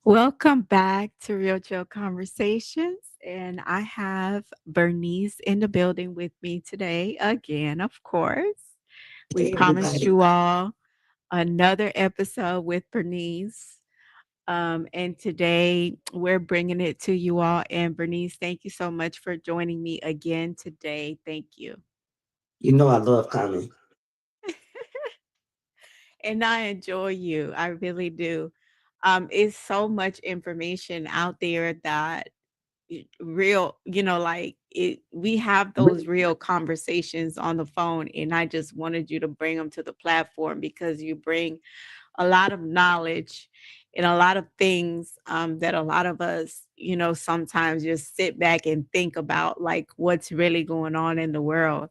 Welcome back to Real Chill Conversations. And I have Bernice in the building with me today again, of course. We Hey, promised everybody. you all another episode with Bernice. And today we're bringing it to you all. And Bernice, thank you so much for joining me again today. Thank you. You know I love coming. And I enjoy you. I really do. It's so much information out there that real, like we have those real conversations on the phone, and I just wanted you to bring them to the platform because you bring a lot of knowledge and a lot of things that a lot of us, sometimes just sit back and think about, like what's really going on in the world.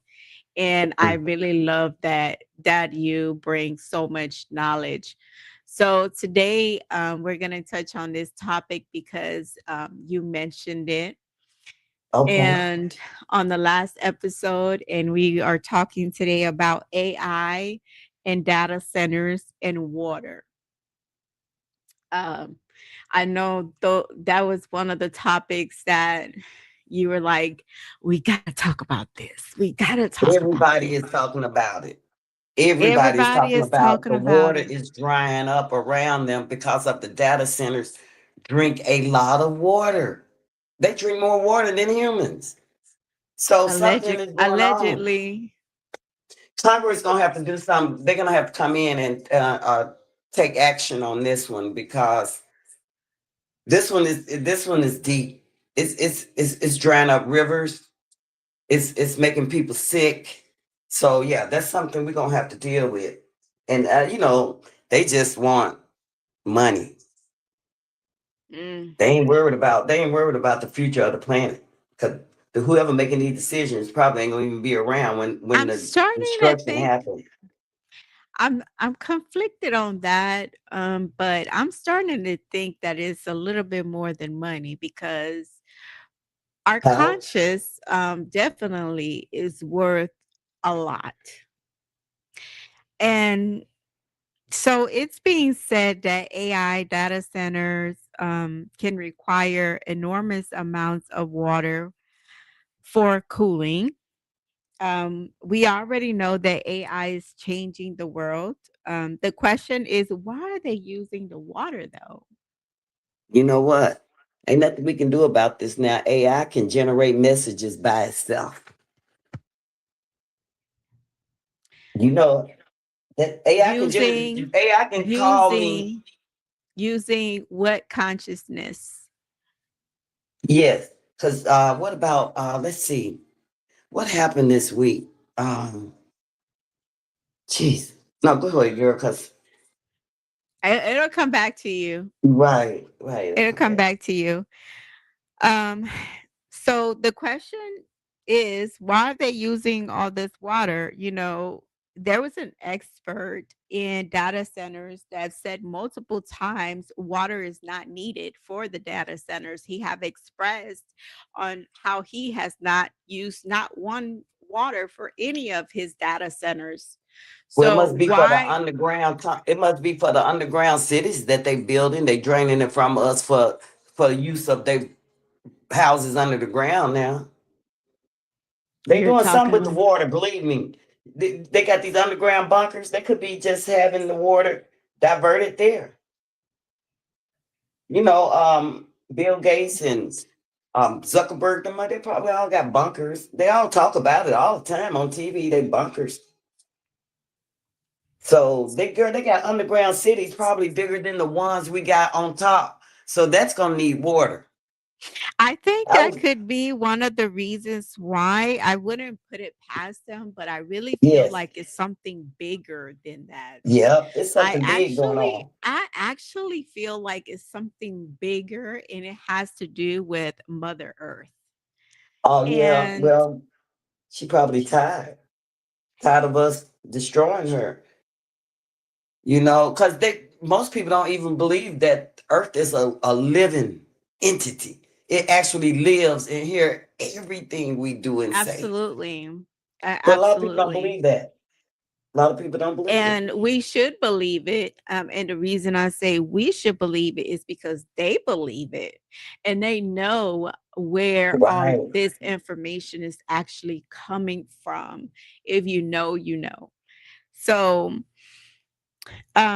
And I really love that you bring so much knowledge. So today we're going to touch on this topic because you mentioned it Okay. and on the last episode, and we are talking today about AI and data centers and water. Um, I know though that was one of the topics that you were like, we got to talk about this. We got to talk about Everybody this. is talking about it. Everybody is Everybody talking is about talking the about water it. is drying up around them because of the data centers drink a lot of water. They drink more water than humans. So something is going on. Allegedly. Congress is gonna have to do something. They're gonna have to come in and take action on this one because this one is deep. It's drying up rivers. It's making people sick. So yeah, that's something we're gonna have to deal with. And they just want money. Mm. They ain't worried about the future of the planet. Cause whoever making these decisions probably ain't gonna even be around when I'm the starting to destruction think happens. I'm conflicted on that, but I'm starting to think that it's a little bit more than money because our Huh? conscious definitely is worth a lot. And so it's being said that AI data centers can require enormous amounts of water for cooling. We already know that AI is changing the world. The question is, why are they using the water though? You know what? Ain't nothing we can do about this now. AI can generate messages by itself. You know that Using, AI can call me. using, using what consciousness? Yes. Because what about let's see. What happened this week? Jeez. No, go ahead, girl, because It'll come back to you. right. It'll come Okay. back to you. Um, so the question is, why are they using all this water? There was an expert in data centers that said multiple times water is not needed for the data centers. He have expressed on how he has not used not one water for any of his data centers. Well, it So must be for the why underground. It must be for the underground cities that they building. They draining it from us for use of their houses under the ground now. They you're doing something talking with the about? water. Believe me, they got these underground bunkers. They could be just having the water diverted there. Bill Gates and Zuckerberg, they probably all got bunkers. They all talk about it all the time on TV. They bunkers. So they got underground cities probably bigger than the ones we got on top. So that's gonna need water. I think I that was could be one of the reasons why. I wouldn't put it past them, but I really feel yes, like it's something bigger than that. yep. It's I something big going actually on. I actually feel like it's something bigger and it has to do with Mother Earth. Oh yeah, And well, she probably tired of us destroying her. Because they most people don't even believe that Earth is a living entity. It actually lives and hear everything we do and say. absolutely. But a lot of people don't Absolutely. believe that. A lot of people don't believe it. And we should believe it. And the reason I say we should believe it is because they believe it and they know where all Right. this information is actually coming from. If you know, you know. So,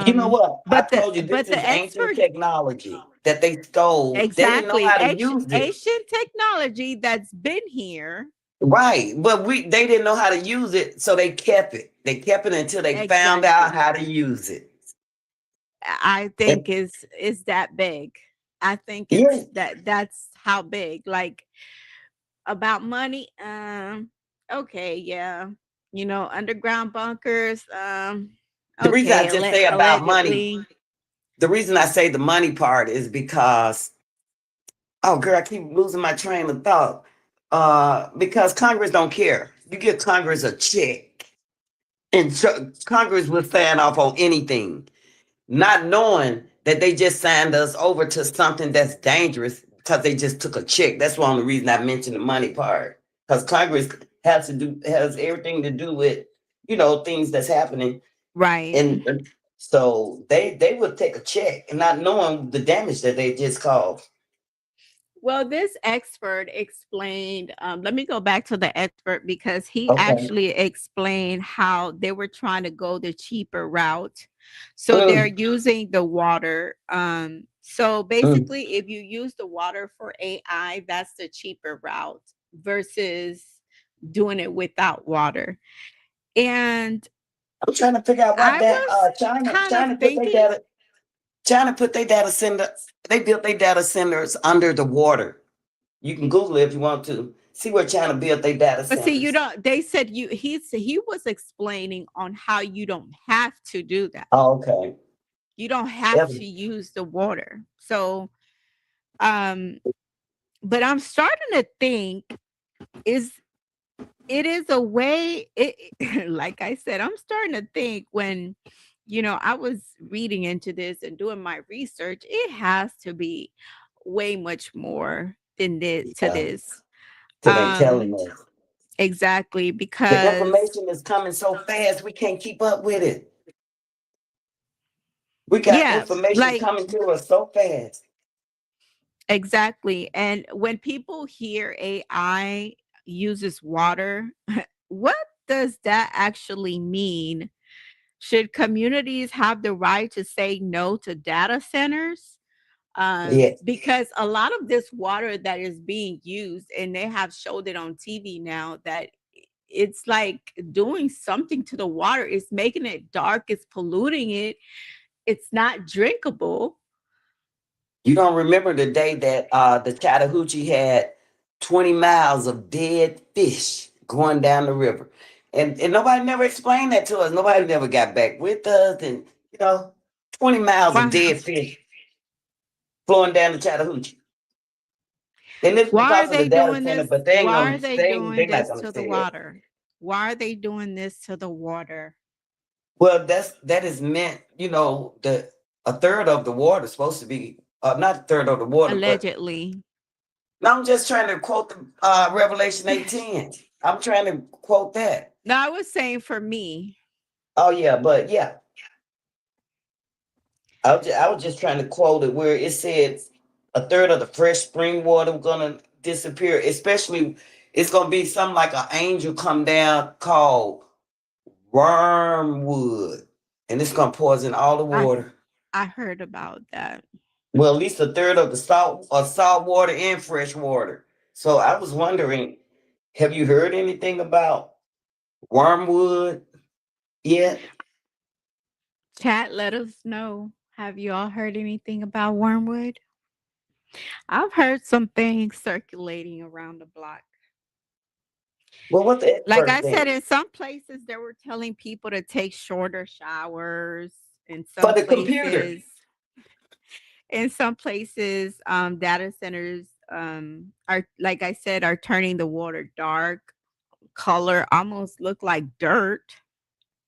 You know what? I told you this but is the ancient expert technology that they stole. They didn't know exactly how to use it. Asian technology that's been here. Right. But they didn't know how to use it, so they kept it. They kept it until they found out Exactly. how to use it. I And think is that big. I think yeah, it's that's how big. Like about money, okay, yeah. You know, underground bunkers, the reason I okay, just say about money, allegedly. the reason I say the money part is because oh girl, I keep losing my train of thought. Because Congress don't care. You give Congress a check, and Congress will sign off on anything, not knowing that they just signed us over to something that's dangerous because they just took a check. That's the only reason I mentioned the money part. Because Congress has everything to do with things that's happening, Right. and so they would take a check and not knowing the damage that they just caused. Well, this expert explained, let me go back to the expert because he Okay. actually explained how they were trying to go the cheaper route. So they're Mm, using the water. So mm. basically, if you use the water for AI, that's the cheaper route versus doing it without water. And I'm trying to figure out why I that was China kind of China put their thinking, data China put their data center. They built their data centers under the water. You can Google it if you want to see where China built their data but see, you centers. don't, they said he was explaining on how you don't have to do that. Oh, okay. You don't have to Evan. use the water. So, um, but I'm starting to think is it is a way like I said, I'm starting to think when I was reading into this and doing my research, it has to be way much more than this to Yeah. this. So they Um telling us exactly the because information is coming so fast we can't keep up with it. We got yeah, information like coming to us so fast. exactly. And when people hear AI uses water, what does that actually mean? Should communities have the right to say no to data centers? Yeah. Because a lot of this water that is being used, and they have showed it on TV now, that it's like doing something to the water. It's making it dark. It's polluting it. It's not drinkable. You don't remember the day that the Chattahoochee had 20 miles of dead fish going down the river. And nobody never explained that to us. Nobody never got back with us. And, you know, 20 miles of Why? dead fish flowing down the Chattahoochee. And it's Why are because of the they data doing center, this? but Why are they doing they're not this gonna to the say it. water? Why are they doing this to the water? Well, that is meant, the a third of the water is supposed to be not a third of the water, but Allegedly. no, I'm just trying to quote the Revelation 18. I'm trying to quote that. No, I was saying for me. Oh yeah, but yeah, I was just trying to quote it where it said a third of the fresh spring water gonna disappear. Especially, it's gonna be something like an angel come down called wormwood, and it's gonna poison all the I water. I heard about that. Well, at least a third of the salt water and fresh water. So I was wondering, have you heard anything about wormwood yet? Chat, let us know. Have you all heard anything about wormwood? I've heard some things circulating around the block. Well, what the Like experts I said, think in some places they were telling people to take shorter showers. In for some the computer. places, data centers are, like I said, are turning the water dark color, almost look like dirt.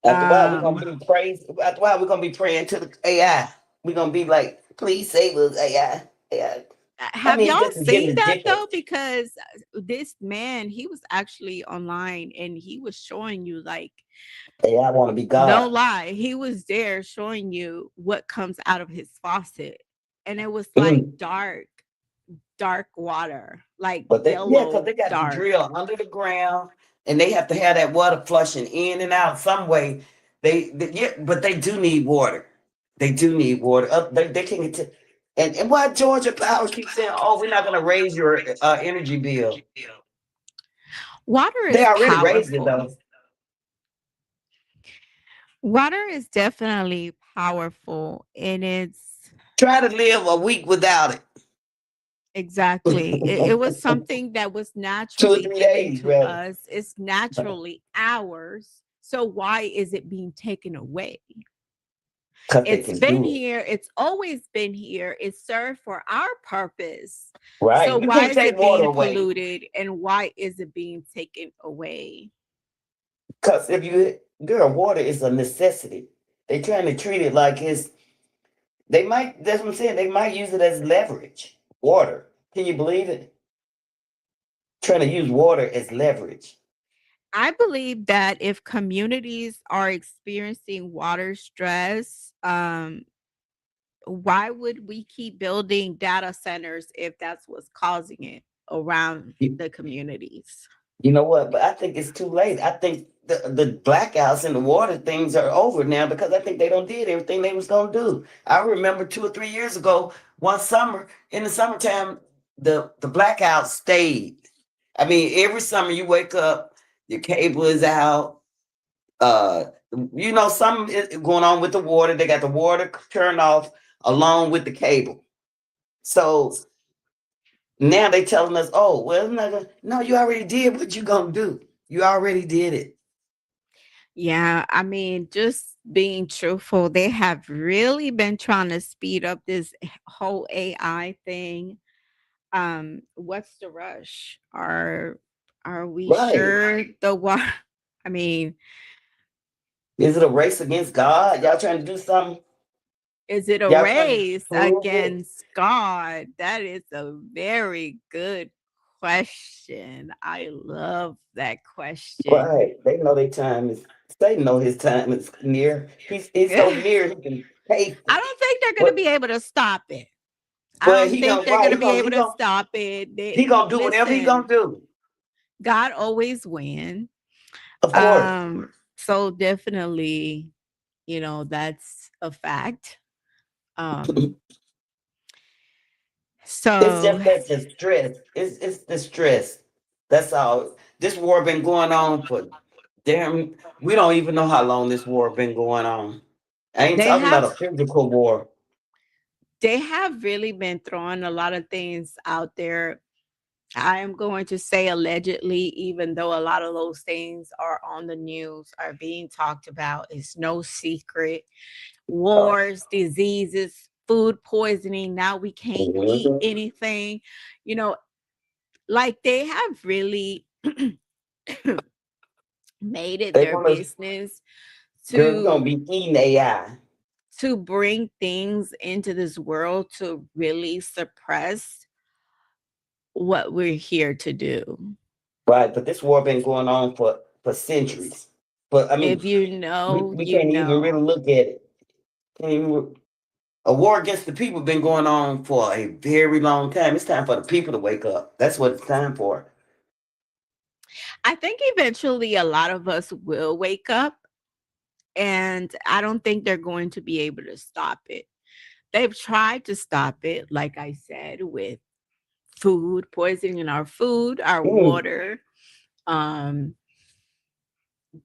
After a while, we're Um, gonna be praised. After a while, we're gonna be praying to the AI. We're gonna be like, "Please save us, AI." AI. I have mean, y'all this is seen getting that ridiculous. though? Because this man, he was actually online and he was showing you like Hey, I want to be No God. lie, he was there showing you what comes out of his faucet, and it was like Mm. dark water, like But they, yeah, because yellow they got to dark. drill under the ground, and they have to have that water flushing in and out some way. Yeah, but they do need water. They do need water. They can get to, and why Georgia Power keeps saying, "Oh, we're not going to raise your energy bill." Water They is already raised it powerful. though. Water is definitely powerful, and it's Try to live a week without it. exactly. It was something that was Two or naturally three given days, to rather. us. It's naturally ours. So why is it being taken away? Because they It's can been do it. here. It's always been here. It served for our purpose. So Right. You why can't is take it water being away. polluted and why is it being taken away? Because if you, girl, water is a necessity. They trying to treat it like it's, they might, that's what I'm saying, they might use it as leverage. Water. Can you believe it? Trying to use water as leverage. I believe that if communities are experiencing water stress, why would we keep building data centers if that's what's causing it around You, the communities? you know what? But I think it's too late. I think the blackouts and the water things are over now because I think they don't did everything they was gonna do. I remember 2 or 3 years ago, one summer in the summertime, the blackouts stayed. I mean, every summer you wake up, your cable is out. Uh, something is going on with the water. They got the water turned off along with the cable. So now they telling us, oh, well, no, you already did what you gonna do. You already did it. Yeah, I mean, just being truthful, they have really been trying to speed up this whole AI thing. What's the rush? Are we Right. sure the water? I mean, Is it a race against God? Y'all trying to do something? is it a Y'all trying to race prove it? against God? That is a very good question. I love that question. Right. They know their time is, Satan know his time is near. He's so near he can taste I it. don't think they're going to But be able to stop it. I but don't he think gonna they're right, going to be able to stop it. he gonna do whatever he gonna Listen, do. God always wins. Of course. So definitely, that's a fact. Um, It's so just that the stress. It's the stress. That's all. This war been going on for damn. We don't even know how long this war been going on. I ain't they talking about have a physical war. they have really been throwing a lot of things out there. I am going to say allegedly, even though a lot of those things are on the news, are being talked about. It's no secret. Oh, Wars, diseases, food poisoning. Now we can't eat mhm. anything. You know, like they have really made it They their want us, business girl. We're gonna to be eating AI, bring things into this world to really suppress what we're here to do. right? But this war been going on for centuries. But I mean, If you we, know, we you can't even know. really look at it. Can't even, a war against the people been going on for a very long time. It's time for the people to wake up. That's what it's time for. I think eventually a lot of us will wake up, and I don't think they're going to be able to stop it. They've tried to stop it, like I said, with food, poisoning our food, our Mm, water, um,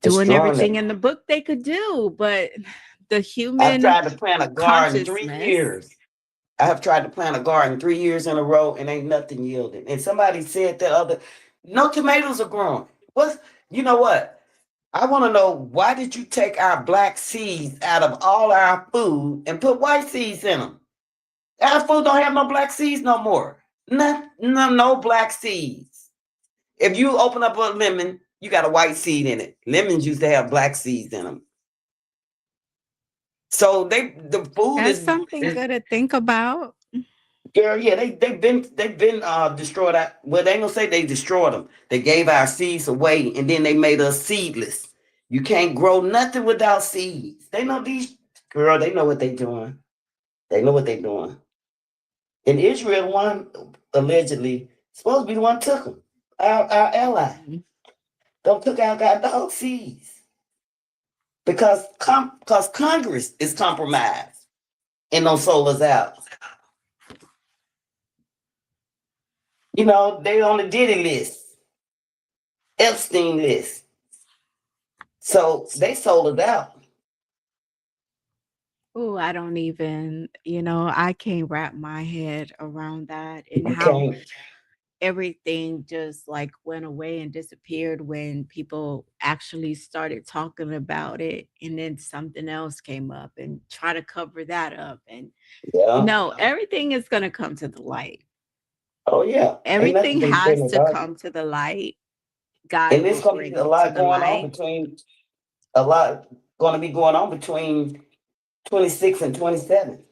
doing destroying everything it. in the book they could do, but the I've human tried to plant a garden three consciousness, years. I have tried to plant a garden 3 years in a row and ain't nothing yielding. And somebody said the other, no tomatoes are growing. What's, you know what? I want to know why did you take our black seeds out of all our food and put white seeds in them? Our food don't have no black seeds no more. No black seeds. If you open up a lemon, you got a white seed in it. Lemons used to have black seeds in them. So the food that's something is good to think about. girl, yeah, they've been destroyed. Well, they ain't gonna say they destroyed them. They gave our seeds away, and then they made us seedless. You can't grow nothing without seeds. They know these girl. They know what they doing. They know what they doing. And Israel, one allegedly supposed to be the one took them. Our ally. Mhm. Don't took our God dog seeds because Congress is compromised and don't sold us out. You know, they on the Diddy list, Epstein list. So they sold us out. Oh, I don't even, I can't wrap my head around that and how Okay. everything just like went away and disappeared when people actually started talking about it and then something else came up and try to cover that up and Yeah. no, everything is going to come to the light. Oh yeah. Ain't nothing Everything been said has to about it. come to the light. God And there's will gonna be bring a it to lot the going on light. between a lot gonna be going on between 26 and 27.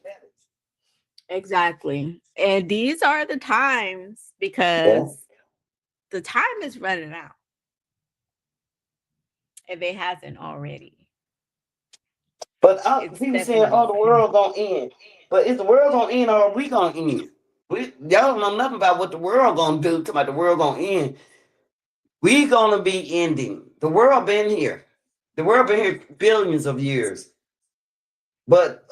Exactly. And these are the times Yeah. because the time is running out if it hasn't already. But It's people saying, definitely "Oh, the running world gonna end." But is the world gonna end or are we gonna end? Y'all don't know nothing about what the world gonna do. Talking about the world gonna end. We gonna be ending. The world been here. The world been here billions of years. But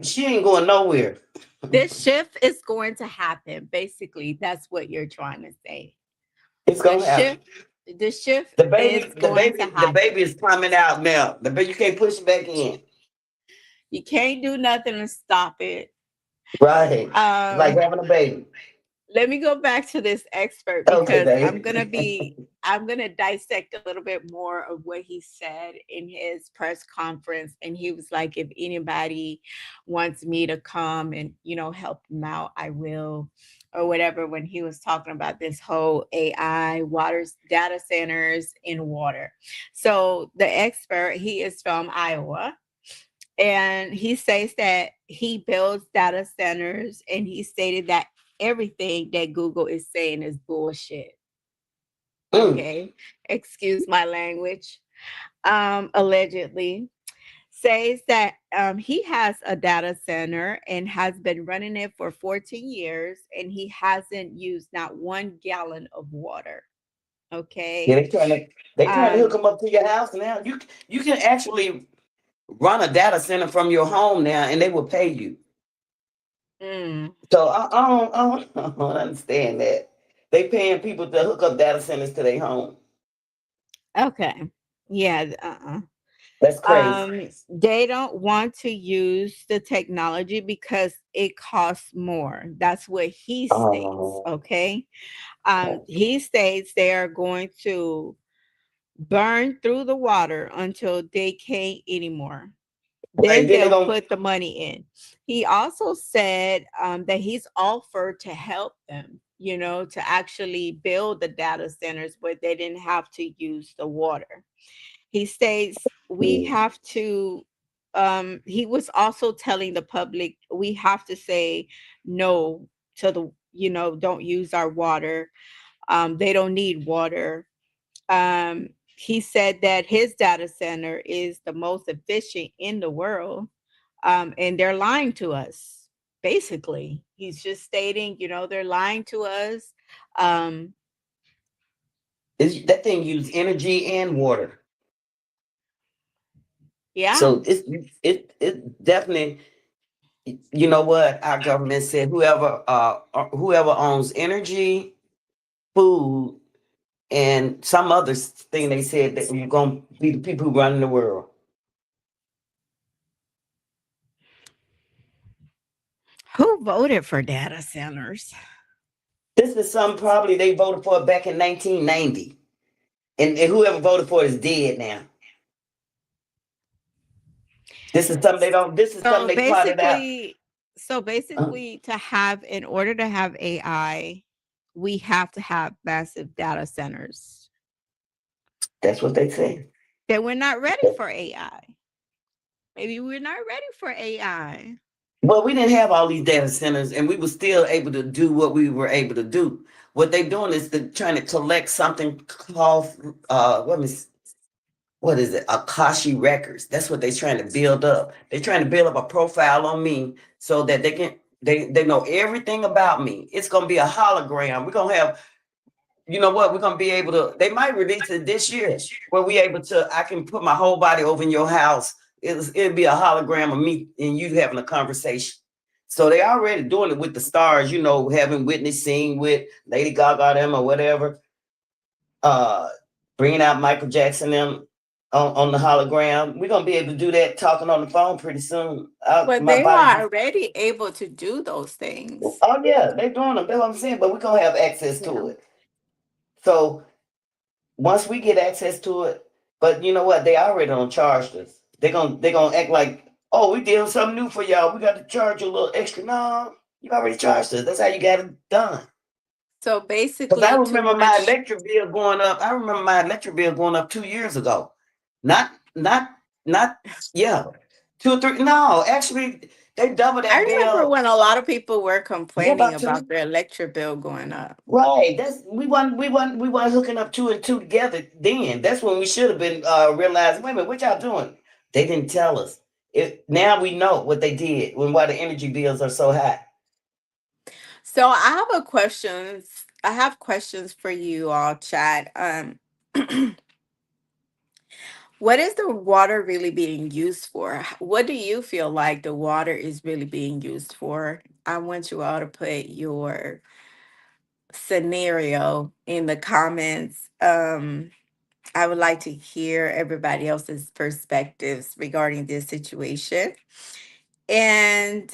she ain't going nowhere. this shift is going to happen. Basically, that's what you're trying to say. It's The gonna happen. shift, the shift The is baby, the going to baby, the happen. baby is coming out now. The baby, you can't push it back in. You can't do nothing to stop it. Right. It's like Um, having a baby. let me go back to this expert Okay, because babe. I'm gonna dissect a little bit more of what he said in his press conference. And he was like, if anybody wants me to come and help them out, I will, or whatever, when he was talking about this whole AI water data centers in water. So the expert, he is from Iowa, and he says that he builds data centers, and he stated that everything that Google is saying is bullshit. Mm. Okay. Excuse my language. Allegedly says that he has a data center and has been running it for 14 years and he hasn't used not 1 gallon of water. Yeah, Okay. they trying to hook Um, them up to your house now. You can actually run a data center from your home now, and they will pay you. mm, So I don't understand that. They paying people to hook up data centers to their home. okay. Yeah. That's crazy. They don't want to use the technology because it costs more. That's what he states. Oh, Okay. He states they are going to burn through the water until they can't anymore. right. Then Then they they'll gonna put the money in. He also said that he's offered to help them, to actually build the data centers where they didn't have to use the water. He states we mm, have to, he was also telling the public we have to say no to the, don't use our water. They don't need water. He said that his data center is the most efficient in the world, and they're lying to us. Basically, he's just stating, they're lying to us. Um, that thing use energy and water. yeah. So it definitely. You know what our government said? Whoever owns energy, food, and some other thing they said that you're gonna be the people who run the world. Who voted for data centers? This is something probably they voted for back in 1990, and whoever voted for it is dead now. This is something they don't. This is something So they plotted out. basically, so Uh, basically, in order to have AI, we have to have massive data centers. that's what they say. That we're not ready for AI. Maybe we're not ready for AI. Well, we didn't have all these data centers, and we were still able to do what we were able to do. What they're doing is they're trying to collect something called what is what is it? Akashi Records. That's what they're trying to build up. They're trying to build up a profile on me so that they know everything about me. It's gonna be a hologram. We're gonna have, you know what, we're gonna be able to, they might release it this year where we able to, I can put my whole body over in your house. It'll be a hologram of me and you having a conversation. So they already doing it with the stars, you know, having witness scene with Lady Gaga them or whatever. Uh Bringing out Michael Jackson them on the hologram. We're gonna be able to do that talking on the phone pretty soon. But My they body are just, already able to do those things. oh yeah, they doing them. That's what I'm saying. But we're gonna have access Yeah. to it. So once we get access to it, but you know what? They already don't charge us. They gonna act like, oh, we did something new for y'all. We got to charge you a little extra. No, you already charged us. That's how you got it done. So Because I basically, too remember my much. electric bill going up. I remember my electric bill going up 2 years ago. Not, not, not. Yeah, 2 or 3. No, actually, they doubled I that remember bill. when a lot of people were Yeah, complaining about about two. their electric bill going up. Right. That's we weren't hooking up two and two together then. That's when we should have been realizing, wait a minute, what y'all doing? They didn't tell us. It now we know what they did when why the energy bills are so high. So I have a questions. I have questions for you all, Chad. What is the water really being used for? What do you feel like the water is really being used for? I want you all to put your scenario in the comments. I would like to hear everybody else's perspectives regarding this situation. And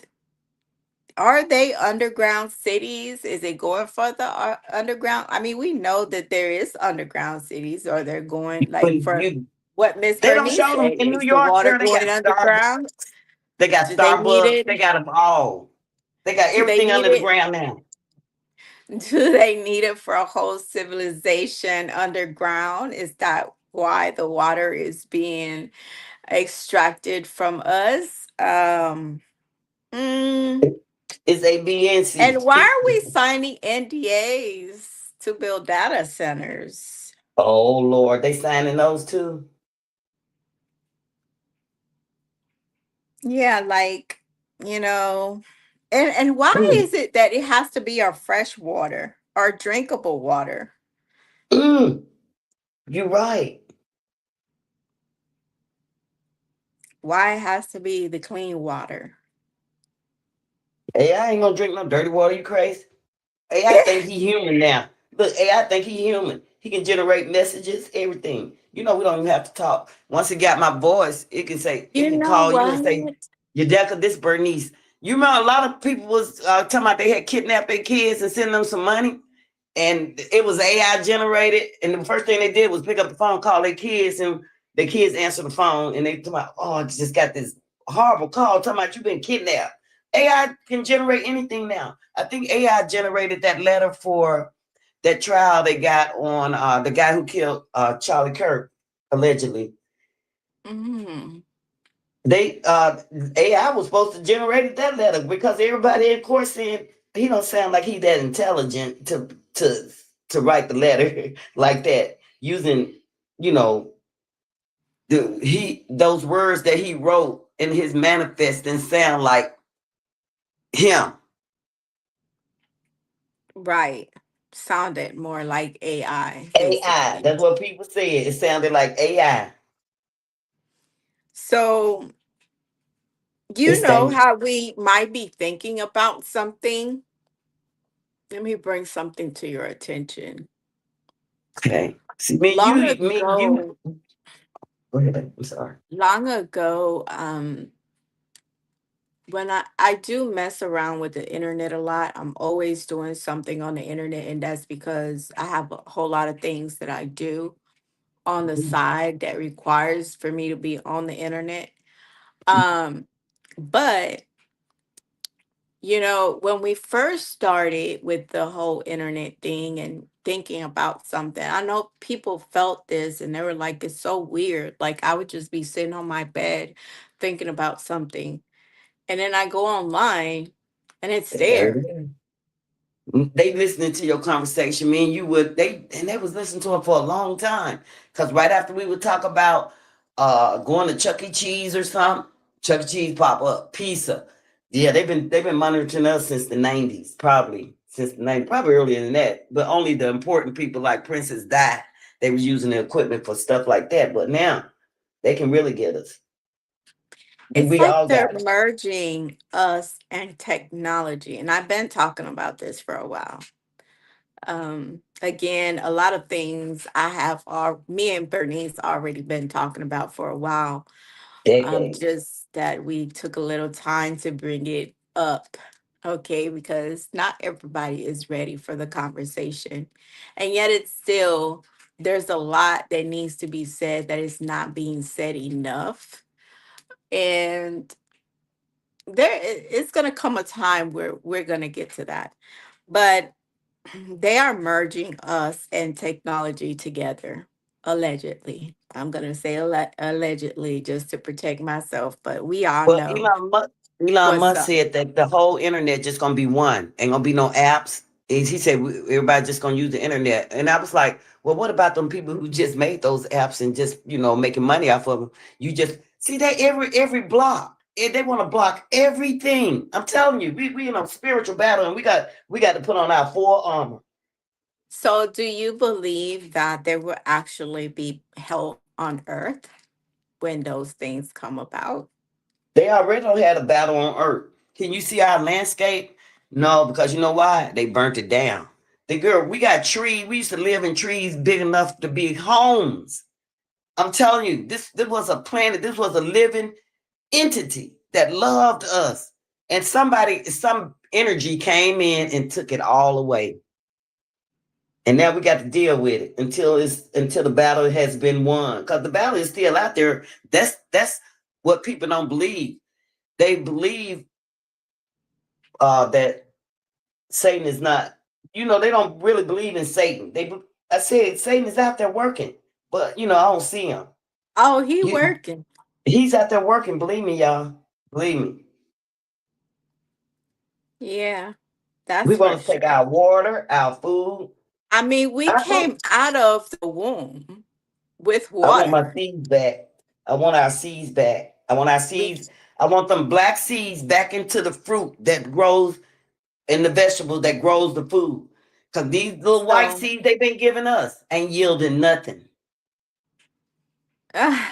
are they underground cities? Is it going for the underground? I mean, we know that there is underground cities, or they're going like When for you what Miss They don't Bernice show them said. in New Is the York, water girl. They got going Starbucks. underground? They got Do they need Starbucks. it? They got them all. They got Do they everything need under the it? ground now. Do they need it for a whole civilization underground? Is that why the water is being extracted from us? Mm, It's and ABNC. why are we signing NDAs to build data centers? Oh Lord, they signing those too. Yeah, like, you know, and why Mm, is it that it has to be our fresh water, our drinkable water? mm, you're right. Why it has to be the clean water? AI ain't gonna drink no dirty water. You crazy? AI think he human now. Look, AI think he human. He can generate messages, everything. You know, we don't even have to talk. Once it got my voice, it can say, it You can know call you and say, what? Yadeka, this Bernice. You remember a lot of people was talking about they had kidnapped their kids and send them some money, and it was AI generated. And the first thing they did was pick up the phone, call their kids, and their kids answer the phone, and they talking about, oh, I just got this horrible call talking about you been kidnapped. AI can generate anything now. I think AI generated that letter for that trial they got on the guy who killed Charlie Kirk, allegedly. Mm. They AI was supposed to generate that letter because everybody in court said he don't sound like he that intelligent to to write the letter like that using, you know, those words that he wrote in his manifest and sound like him. Right. Sounded more like AI, AI. basically. That's what people said. It sounded like AI. So, you It's know dangerous. how we might be thinking about something? Let me bring something to your attention. Okay. See, Long me, you. ago, Go ahead. I'm sorry. long ago, when I do mess around with the internet a lot, I'm always doing something on the internet, and that's because I have a whole lot of things that I do on the side that requires for me to be on the internet. Um, but when we first started with the whole internet thing and thinking about something, I know people felt this and they were like, it's so weird. Like, I would just be sitting on my bed thinking about something, and then I go online and it's There there. it is. They listening to your conversation. Me and you would they was listening to it for a long time. Cause right after we would talk about going to Chuck E. Cheese or something. Chuck E. Cheese pop up pizza. Yeah, they've been monitoring us since the 90s, probably since the 90s, probably earlier than that. But only the important people like Princess Di, they were using the equipment for stuff like that. But now they can really get us. And It's we like all they're got it. merging us and technology, and I've been talking about this for a while. Again, a lot of things I have me and Bernice already been talking about for a while. Decades. Just that we took a little time to bring it up, okay, because not everybody is ready for the conversation. And yet it's still, there's a lot that needs to be said that is not being said enough. And it's going to come a time where we're going to get to that. But they are merging us and technology together, allegedly. I'm going to say allegedly just to protect myself, but we all Well, know Elon what's Musk up. said that the whole internet just gonna be one. Ain't gonna be no apps. He said everybody just gonna use the internet. And I was like, well, what about them people who just made those apps and just making money off of them? You just see that every block. They want to block everything. I'm telling you, we in a spiritual battle, and we got to put on our full armor. So, do you believe that there will actually be hell on earth when those things come about? They already done had a battle on Earth. Can you see our landscape? No, because you know why? They burnt it down. We got trees. We used to live in trees big enough to be homes. I'm telling you, this was a planet. This was a living entity that loved us. And some energy came in and took it all away. And now we got to deal with it until the battle has been won. Because the battle is still out there. That's what people don't believe. They believe that Satan is not. They don't really believe in Satan. I said Satan is out there working, but I don't see him. Oh, he You, working. he's out there working. Believe me, y'all. Believe me. Yeah, We that's for want to take our sure. water, our food. I mean, we I, came out of the womb with I want my water. seeds back. I want our seeds back. I want our We seeds. I want them black seeds back into the fruit that grows and the vegetable that grows the food. Because these little white so seeds they've been giving us ain't yielding nothing. uh,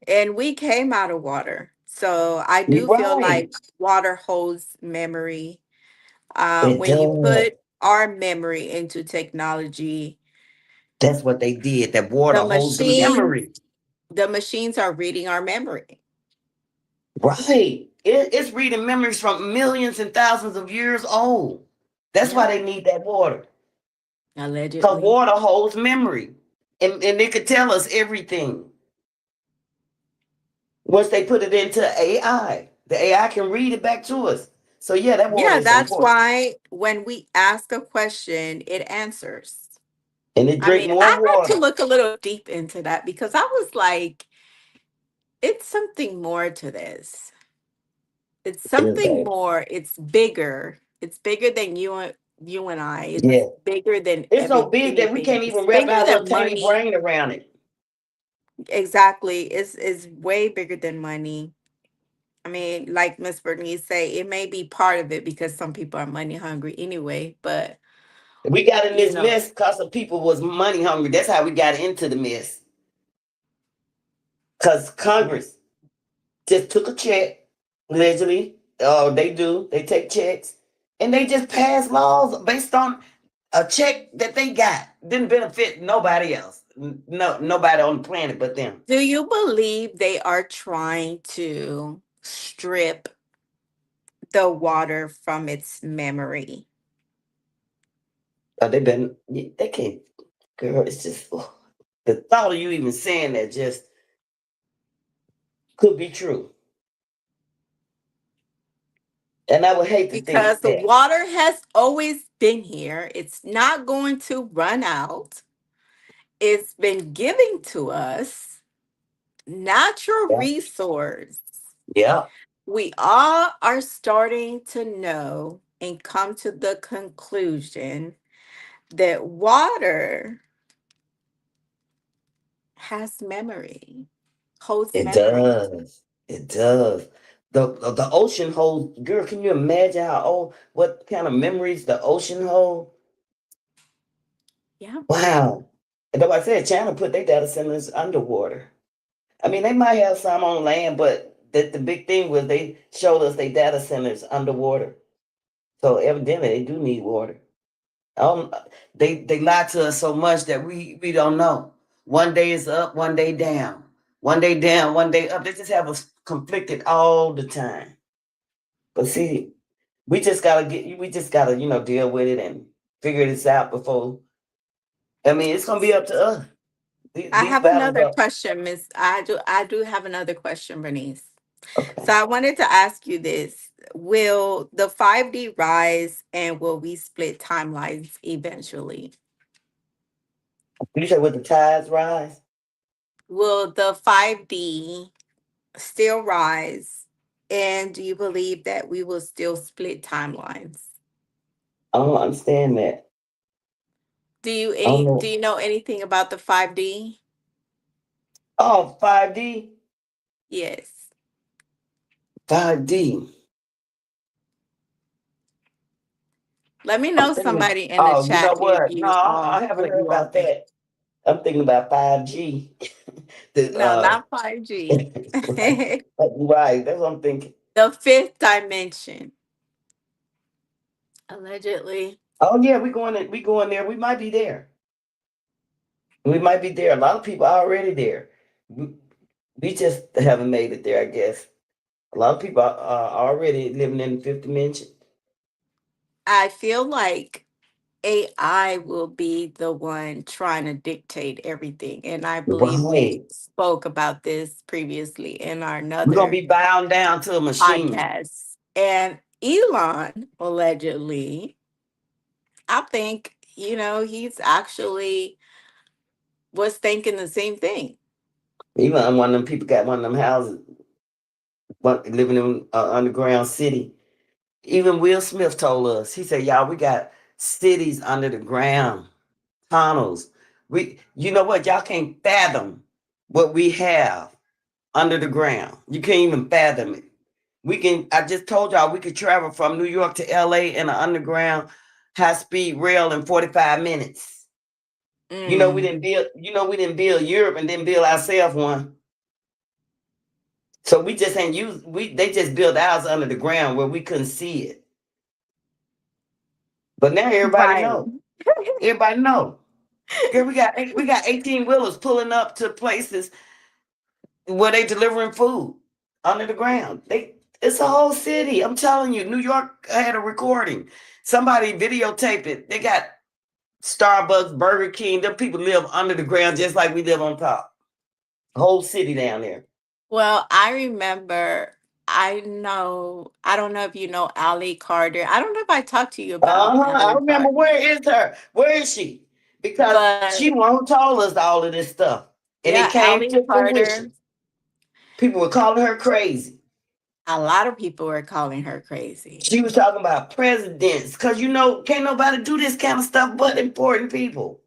and we came out of water. So I You're do feel right. like water holds memory. It When you does. put our memory into technology, That's what they did. That water the holds the machines, memory. the machines are reading our memory, Right. It's reading memories from millions and thousands of years old. That's why yeah, they need that water. Because allegedly. water holds memory. And it could tell us everything. Once they put it into AI, the AI can read it back to us. So yeah, that water Yeah, is that's important. why when we ask a question, it answers. And it I drink mean, more I had to water. look a little deep into that because I was like, it's something more to this. It's It something is. more. It's bigger. It's bigger than you and I. It's Yeah. bigger than It's so big that we anything. can't even It's wrap bigger our little than tiny money. brain around it. Exactly. It's way bigger than money. I mean, like Miss Bernice say, it may be part of it because some people are money hungry anyway. But We got in you this know, mess because the people was money hungry. That's how we got into the mess. Because Congress just took a check, allegedly. Oh, they do. They take checks. And they just pass laws based on a check that they got. Didn't benefit nobody else. No, nobody on the planet but them. do you believe they are trying to strip the water from its memory? They can't, girl, it's just, the thought of you even saying that just could be true. And I would hate to Because think the that. water has always been here. It's not going to run out. It's been given to us, natural Yeah. resource. Yeah. We all are starting to know and come to the conclusion that water has memory, holds It memory. does. It does. The ocean holds, girl, can you imagine how old, what kind of memories the ocean hold? Yeah. Wow. And though I said China put their data centers underwater. I mean, they might have some on land, but the big thing was they showed us their data centers underwater. So evidently they do need water. Um, they lie to us so much that we don't know. One day is up, one day down. One day down, one day up. They just have us conflicted all the time. But see, we just gotta, deal with it and figure this out before. I mean, it's gonna be up to us. I These have battles another are question, Miss. I do have another question, Bernice. So okay. I wanted to ask you this. Will the 5D rise and will we split timelines eventually? You said with the tides rise? Will the 5D still rise? And do you believe that we will still split timelines? I don't understand that. I don't Do know. you know anything about the 5D? Oh, 5D? Yes. 5D. Let me I'm know thinking, somebody in the oh, you know chat what? No, I haven't what heard you all about think. that. I'm thinking about 5G. The No, not 5G. right, right. That's what I'm thinking. The fifth dimension, allegedly. Oh yeah, we going there. We might be there. We might be there. A lot of people are already there. We, we just haven't made it there, I guess. A lot of people are already living in the fifth dimension. I feel like AI will be the one trying to dictate everything. And I believe we Right. spoke about this previously in our We're gonna another be bound down to a machine. podcast. And Elon, allegedly, I think, he's actually was thinking the same thing. Even one of them people got one of them houses, living in underground city. Even Will Smith told us, he said, y'all, we got cities under the ground, tunnels. You know what? Y'all can't fathom what we have under the ground. You can't even fathom it. I just told y'all we could travel from New York to LA in an underground high speed rail in 45 minutes. Mm, We didn't build Europe and then build ourselves one. So we just ain't use they just built ours under the ground where we couldn't see it. But now everybody right. know. Everybody know. Girl, we got 18 wheelers pulling up to places where they delivering food under the ground. It's a whole city. I'm telling you, New York had a recording. Somebody videotaped it. They got Starbucks, Burger King. Them people live under the ground just like we live on top. Whole city down there. Well, I remember, I don't know if you know Ali Carter. I don't know if I talked to you about I Ali remember. Carter, Where is her? Where is she? Because she but the one who told us all of this stuff. And it yeah, came Ali to Carter, fruition. People were calling her crazy. a lot of people were calling her crazy. She was talking about presidents. Because can't nobody do this kind of stuff but important people.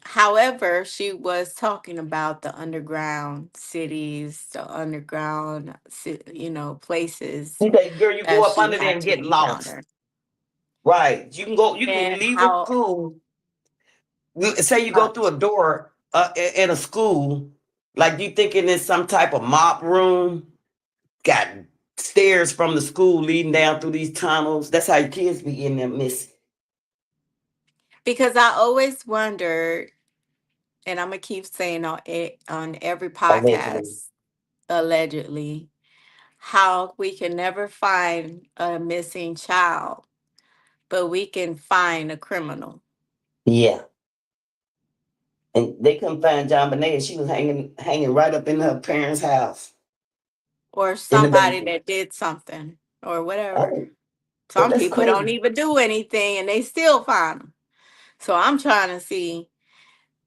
However, she was talking about the underground cities, the underground, places She said, girl, you go that up she under there had and to get lost. encounter. Right. You can And leave a how, school. Say you uh, go through a door in a school, like you thinking it's some type of mop room, got stairs from the school leading down through these tunnels. That's how your kids be in there missing. because I always wondered, and I'm gonna keep saying on every Allegedly. podcast, allegedly, how we can never find a missing child, but we can find a criminal Yeah. And they couldn't find John Bonet. She was hanging right up in her parents' house or in the somebody basement. that did something or whatever. Oh, but Some that's people don't crazy. even do anything and they still find them. So I'm trying to see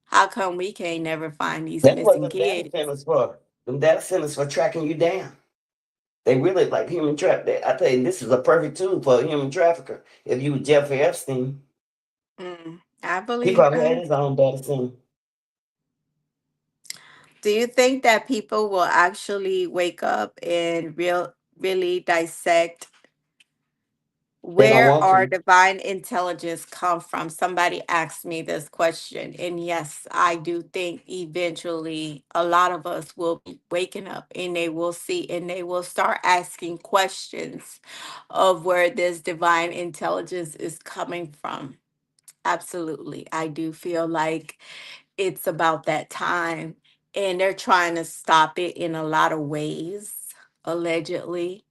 how come we can't never find these That's what missing the data kids. centers for. Them data centers for tracking you down. They really like human trap. I tell you, this is a perfect tool for a human trafficker. If you were Jeffrey Epstein, I he believe probably had that. his own data center. Do you think that people will actually wake up and really dissect They don't where want our to. divine intelligence come from? Somebody asked me this question, and yes, I do think eventually a lot of us will be waking up and they will see and they will start asking questions of where this divine intelligence is coming from. Absolutely. I do feel like it's about that time, and they're trying to stop it in a lot of ways, allegedly.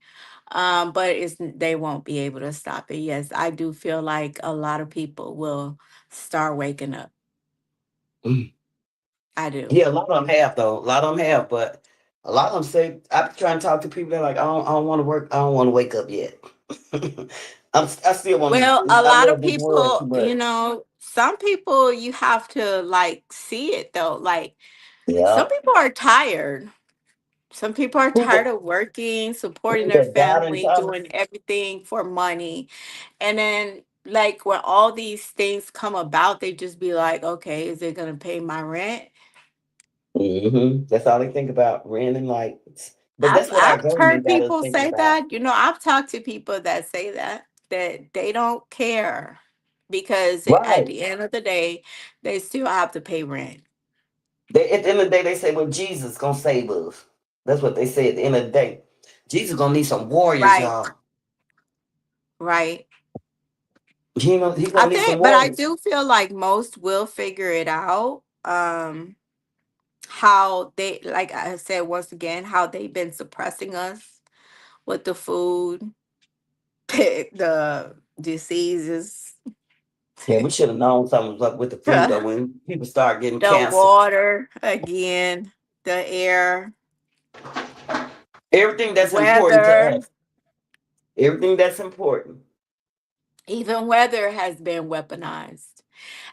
But they won't be able to stop it. Yes, I do feel like a lot of people will start waking up. Mm. I do. Yeah, a lot of them have though. A lot of them have, but a lot of them say I'm trying to talk to people. They're like, I don't want to work. I don't want to wake up yet. I still want Well, to. a I lot of love this world too people, much. some people you have to like see it though. Like some Yeah. people are tired. Some people are Who tired of working, supporting their that God and family, Thomas? doing everything for money. And then, like, when all these things come about, they just be like, okay, is it going to pay my rent? That's all they think about, rent and lights. But I've, that's what our I've government heard got us people thinking say about. that. I've talked to people that say that they don't care because at Right. the end of the day, they still have to pay rent. At the end of the day, they say, well, Jesus gonna save us. That's what they say at the end of the day. Jesus gonna need some warriors, Right, y'all. right. He I gonna need some think, but I warriors. do feel like most will figure it out. How they, like I said once again, how they've been suppressing us with the food, the diseases, Yeah, we should have known something was up with the food though. the When people start getting cancer, water again, the air, everything that's important to weather. us, everything that's important. Even weather has been weaponized.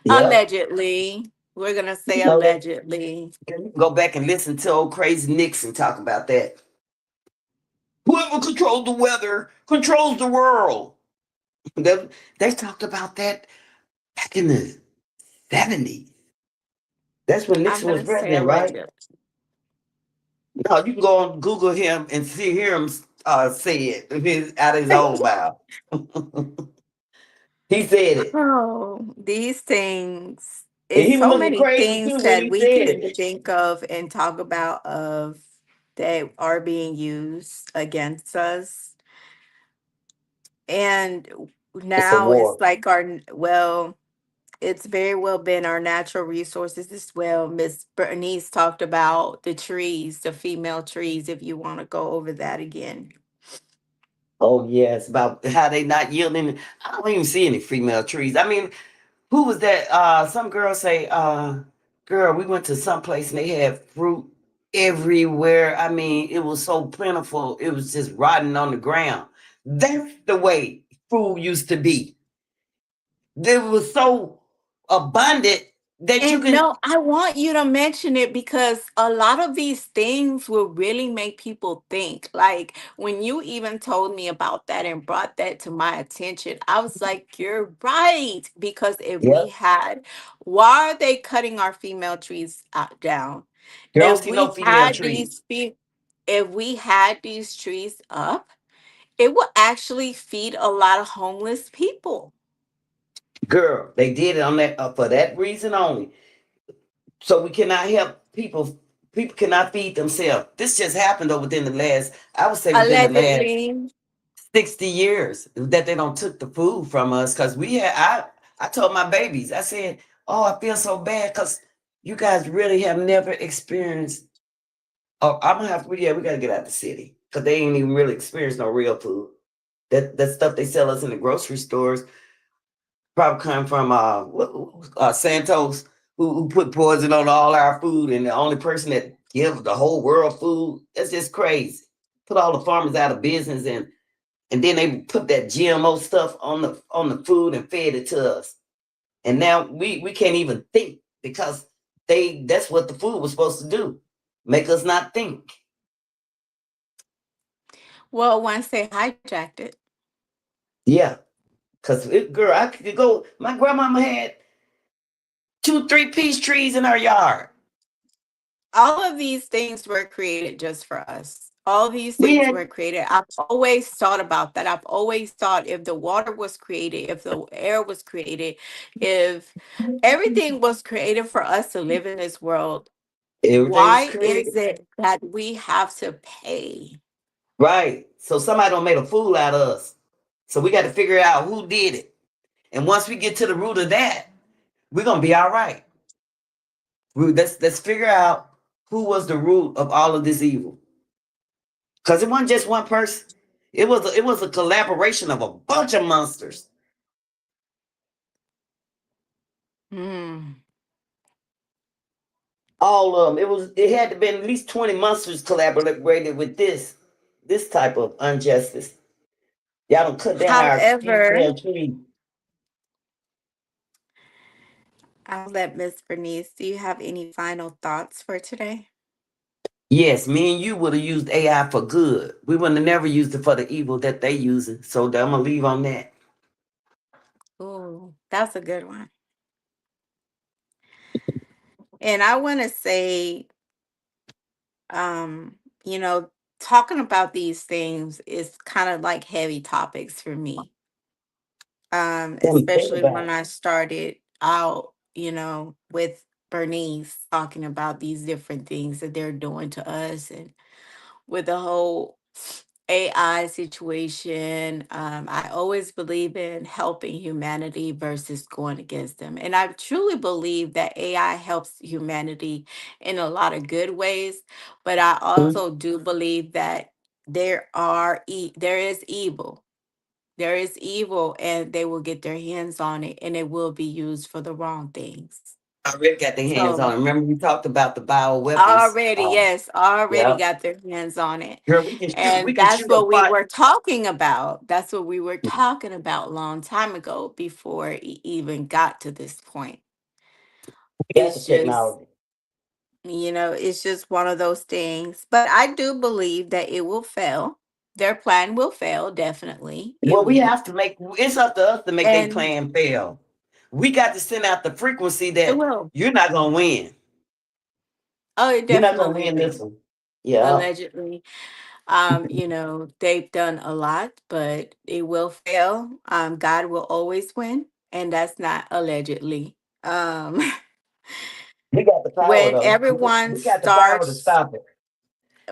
Yep. Allegedly. We're gonna say You know that. allegedly. You can go back and listen to old crazy Nixon talk about that. Whoever controls the weather controls the world. They, they talked about that back in the 70s. That's when I'm Nixon was gonna say president, right? alleged. No, you can go on Google him and hear him say it out of his own mouth. He said it. Oh, these things. And It's he was so looking many crazy things too when that he we said can it. think of and talk about of that are being used against us. And It's a now it's war. like well, it's very well been our natural resources as well. Miss Bernice talked about the trees, the female trees, if you want to go over that again. Oh yes, about how they not yielding. I don't even see any female trees. I mean, who was that? Some girl say, girl, we went to some place and they had fruit everywhere. I mean, it was so plentiful, it was just rotting on the ground. That's the way food used to be. It was so abundant that you And can. no, I want you to mention it because a lot of these things will really make people think. Like when you even told me about that and brought that to my attention, I was like, you're right. Because if we Yep. had, why are they cutting our female trees down? You don't If see no we female had trees. if we had these trees up, it would actually feed a lot of homeless people. Girl, they did it on that for that reason only. So we cannot help people. People cannot feed themselves. This just happened though within the last, I would say within the last Allegedly. 60 years that they don't took the food from us. Cause I told my babies, I said, oh, I feel so bad because you guys really have never experienced. Oh, I'm gonna have to, yeah, we gotta get out the city. Cause they ain't even really experienced no real food. That stuff they sell us in the grocery stores probably come from Santos, who put poison on all our food, and the only person that gives the whole world food. That's just crazy. Put all the farmers out of business, and then they put that GMO stuff on the food and fed it to us. And now we can't even think because that's what the food was supposed to do, make us not think. Well, once they hijacked it. Yeah, because girl, I could go. My grandmama had two, three peach trees in her yard. all of these things were created just for us. All these We things had were created. I've always thought about that. I've always thought if the water was created, if the air was created, if everything was created for us to live in this world, everything was why created. is it that we have to pay? Right. So somebody don't make a fool out of us. So we got to figure out who did it. And once we get to the root of that, we're gonna be all right. Let's figure out who was the root of all of this evil. Because it wasn't just one person. It was a collaboration of a bunch of monsters. Hmm. All of them. It had to be at least 20 monsters collaborated with this type of injustice. Y'all don't cut down our However, damn tree. I'll let Miss Bernice. Do you have any final thoughts for today? Yes, me and you would have used AI for good. We wouldn't have never used it for the evil that they using. So I'm gonna leave on that. Oh, that's a good one. And I want to say, um, you know, talking about these things is kind of like heavy topics for me. Think Especially about when it. I started out, with Bernice talking about these different things that they're doing to us, and with the whole AI situation. I always believe in helping humanity versus going against them. And I truly believe that AI helps humanity in a lot of good ways. But I Mhm. also do believe that there is evil. There is evil, and they will get their hands on it, and it will be used for the wrong things. Already got their hands on So it. Remember we talked about the bio weapons. already, yes, already Yeah. got their hands on it. Girl, we can shoot. We And can that's shoot a what we fight. were talking about. That's what we were talking about a long time ago before it even got to this point. We got the It's just, technology. it's just one of those things. But I do believe that it will fail. Their plan will fail, definitely. It Well, we will. have to make. It's up to us to make their And plan fail. We got to send out the frequency it that will. you're not gonna win. Oh, it You're not gonna definitely win this will. one. Yeah. Allegedly. They've done a lot, but it will fail. God will always win, and that's not allegedly. Um, We got the power when though. everyone We got the power to starts, stop it.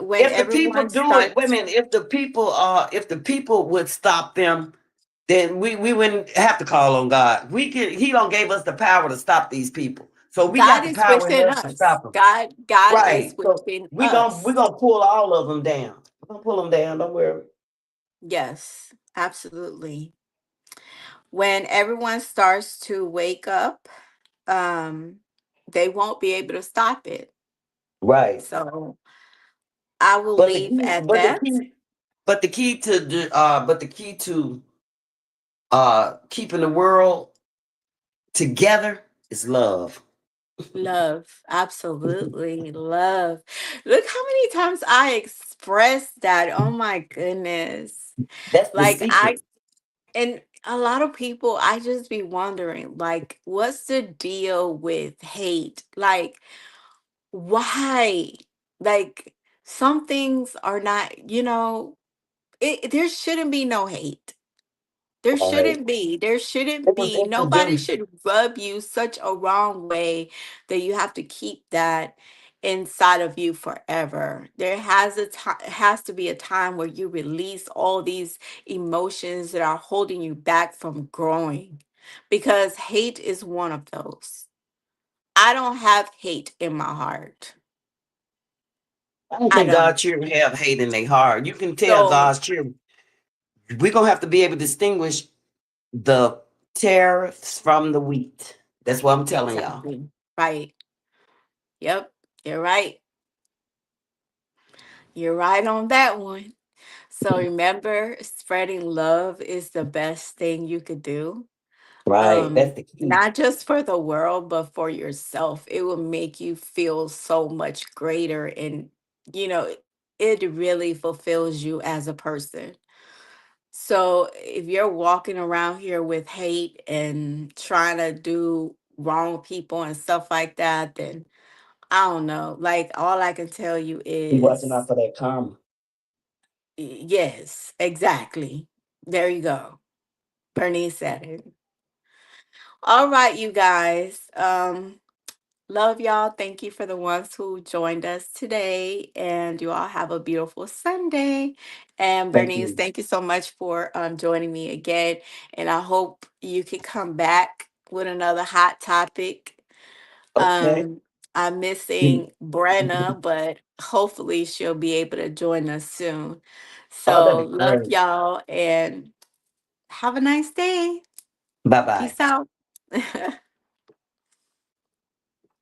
when If the people everyone do it, wait a starts, minute. If the people would stop them, then we wouldn't have to call on God. He don't gave us the power to stop these people. So we got God the is power in within us to us. stop them. God is Right. So within we're us. gonna pull all of them down. We're gonna pull them down. Don't worry. Yes, absolutely. When everyone starts to wake up, um, they won't be able to stop it. Right. So I will But the leave key, at but the that. key, but the key to keeping the world together is love. Love, absolutely love. Look how many times I expressed that. Oh my goodness. That's the Like secret. I and a lot of people, I just be wondering, like, what's the deal with hate? Like, why? Like, some things are not, there shouldn't be no hate. There Right. shouldn't be. There shouldn't It was be. Nobody introduced. should rub you such a wrong way that you have to keep that inside of you forever. There has to be a time where you release all these emotions that are holding you back from growing. Because hate is one of those. I don't have hate in my heart. I don't I think don't. God's children have hate in their heart. You can tell So God's children. We're gonna have to be able to distinguish the tariffs from the wheat. That's what I'm telling y'all. exactly. Right. Yep. You're right. You're right on that one. So remember, spreading love is the best thing you could do. Right. That's the key. Not just for the world, but for yourself. It will make you feel so much greater, and you know, it really fulfills you as a person. So if you're walking around here with hate and trying to do wrong people and stuff like that, then I don't know. Like all I can tell you Be watching is out for that karma. yes, exactly. There you go. Bernice said it. All right, you guys. Love y'all. Thank you for the ones who joined us today. And you all have a beautiful Sunday. And Thank Bernice, you. thank you so much for joining me again. And I hope you can come back with another hot topic. Okay. I'm missing Brenna, but hopefully she'll be able to join us soon. Oh, that'd So be love great. y'all and have a nice day. Bye bye. Peace out.